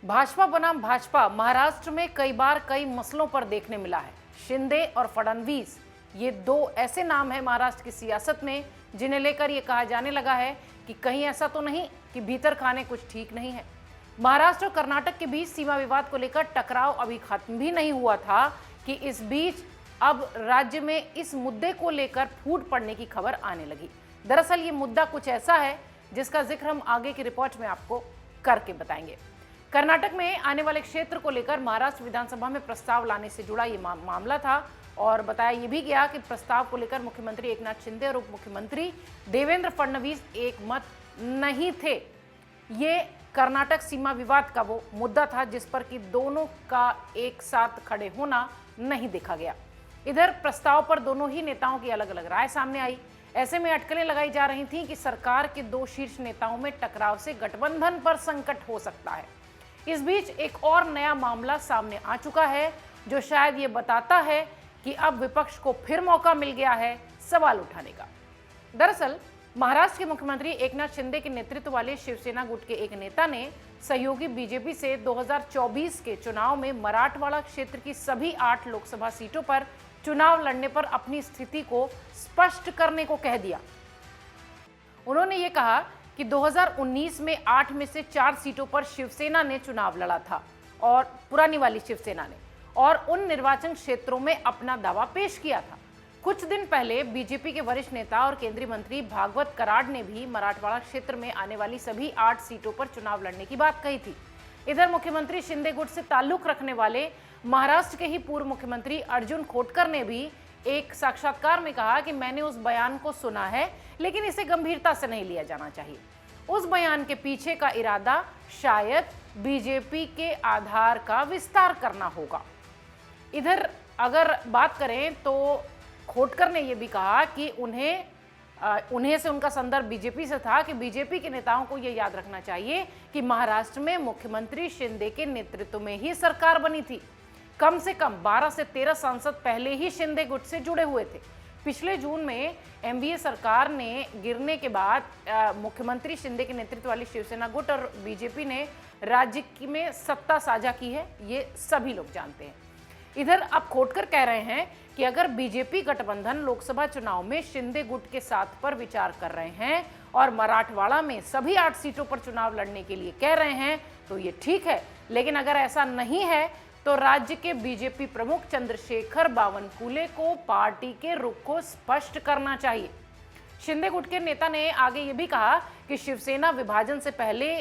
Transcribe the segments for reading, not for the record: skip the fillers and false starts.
भाजपा बनाम भाजपा महाराष्ट्र में कई बार कई मसलों पर देखने मिला है। शिंदे और फडणवीस, ये दो ऐसे नाम हैं महाराष्ट्र की सियासत में जिन्हें लेकर यह कहा जाने लगा है कि कहीं ऐसा तो नहीं कि भीतर खाने कुछ ठीक नहीं है। महाराष्ट्र और कर्नाटक के बीच सीमा विवाद को लेकर टकराव अभी खत्म भी नहीं हुआ था कि इस बीच अब राज्य में इस मुद्दे को लेकर फूट पड़ने की खबर आने लगी। दरअसल ये मुद्दा कुछ ऐसा है जिसका जिक्र हम आगे की रिपोर्ट में आपको करके बताएंगे। कर्नाटक में आने वाले क्षेत्र को लेकर महाराष्ट्र विधानसभा में प्रस्ताव लाने से जुड़ा ये मामला था और बताया ये भी गया कि प्रस्ताव को लेकर मुख्यमंत्री एकनाथ शिंदे और उप मुख्यमंत्री देवेंद्र फडणवीस एक मत नहीं थे। ये कर्नाटक सीमा विवाद का वो मुद्दा था जिस पर कि दोनों का एक साथ खड़े होना नहीं देखा गया। इधर प्रस्ताव पर दोनों ही नेताओं की अलग अलग राय सामने आई। ऐसे में अटकलें लगाई जा रही थीं कि सरकार के दो शीर्ष नेताओं में टकराव से गठबंधन पर संकट हो सकता है। इस बीच एक और नया मामला सामने आ चुका है जो शायद ये बताता है कि अब विपक्ष को फिर मौका मिल गया है सवाल उठाने का। दरअसल महाराष्ट्र के मुख्यमंत्री एकनाथ शिंदे के नेतृत्व वाले शिवसेना गुट के एक नेता ने सहयोगी बीजेपी से 2024 के चुनाव में मराठवाड़ा क्षेत्र की सभी 8 लोकसभा सीटों पर चुनाव लड़ने पर अपनी स्थिति को स्पष्ट करने को कह दिया। उन्होंने ये कहा कि 2019 में 8 में से 4 सीटों पर शिवसेना ने चुनाव लड़ा था और पुरानी वाली शिवसेना ने, और उन निर्वाचन क्षेत्रों में अपना दावा पेश किया था। कुछ दिन पहले बीजेपी के वरिष्ठ नेता और केंद्रीय मंत्री भागवत कराड ने भी मराठवाड़ा क्षेत्र में आने वाली सभी 8 सीटों पर चुनाव लड़ने की बात कही थी। इधर मुख्यमंत्री शिंदे गुट से ताल्लुक रखने वाले महाराष्ट्र के ही पूर्व मुख्यमंत्री अर्जुन खोटकर ने भी एक साक्षात्कार में कहा कि मैंने उस बयान को सुना है लेकिन इसे गंभीरता से नहीं लिया जाना चाहिए। उस बयान के पीछे का इरादा शायद बीजेपी के आधार का विस्तार करना होगा। इधर अगर बात करें तो खोटकर ने यह भी कहा कि उन्हें से उनका संदर्भ बीजेपी से था कि बीजेपी के नेताओं को यह याद रखना चाहिए कि महाराष्ट्र में मुख्यमंत्री शिंदे के नेतृत्व में ही सरकार बनी थी। कम से कम 12 से 13 सांसद पहले ही शिंदे गुट से जुड़े हुए थे। पिछले जून में एनडीए सरकार ने गिरने के बाद मुख्यमंत्री शिंदे के नेतृत्व वाली शिवसेना गुट और बीजेपी ने राज्य में सत्ता साझा की है, ये सभी लोग जानते हैं। इधर अब खोटकर कह रहे हैं कि अगर बीजेपी गठबंधन लोकसभा चुनाव में शिंदे गुट के साथ पर विचार कर रहे हैं और मराठवाड़ा में सभी 8 सीटों पर चुनाव लड़ने के लिए कह रहे हैं तो ये ठीक है, लेकिन अगर ऐसा नहीं है तो राज्य के बीजेपी प्रमुख चंद्रशेखर बावनकुले को पार्टी के रुख को स्पष्ट करना चाहिए। शिंदे गुट के नेता ने आगे ये भी कहा कि शिवसेना विभाजन से पहले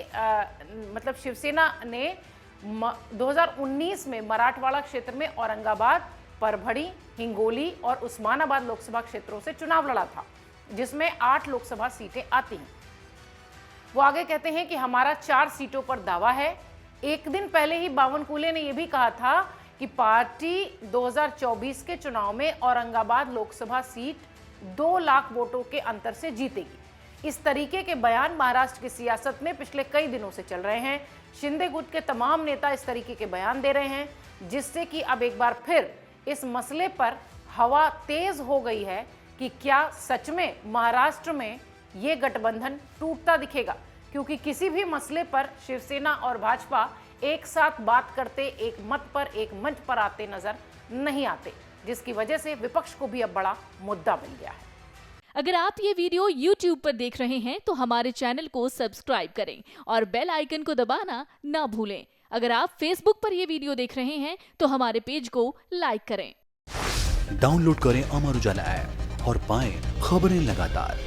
शिवसेना ने 2019 में मराठवाड़ा क्षेत्र में औरंगाबाद, परभणी, हिंगोली और उस्मानाबाद लोकसभा क्षेत्रों से चुनाव लड़ा था जिसमें 8 लोकसभा सीटें आती हैं। वो आगे कहते हैं कि हमारा 4 सीटों पर दावा है। एक दिन पहले ही बावनकुले ने यह भी कहा था कि पार्टी 2024 के चुनाव में औरंगाबाद लोकसभा सीट 2 लाख वोटों के अंतर से जीतेगी। इस तरीके के बयान महाराष्ट्र की सियासत में पिछले कई दिनों से चल रहे हैं। शिंदे गुट के तमाम नेता इस तरीके के बयान दे रहे हैं जिससे कि अब एक बार फिर इस मसले पर हवा तेज हो गई है कि क्या सच में महाराष्ट्र में ये गठबंधन टूटता दिखेगा, क्योंकि किसी भी मसले पर शिवसेना और भाजपा एक साथ बात करते, एक मत पर, एक मंच पर आते नजर नहीं आते, जिसकी वजह से विपक्ष को भी अब बड़ा मुद्दा मिल गया है। अगर आप ये वीडियो YouTube पर देख रहे हैं तो हमारे चैनल को सब्सक्राइब करें और बेल आइकन को दबाना ना भूलें। अगर आप Facebook पर ये वीडियो देख रहे हैं तो हमारे पेज को लाइक करें। डाउनलोड करें अमर उजाला ऐप और पाएं खबरें लगातार।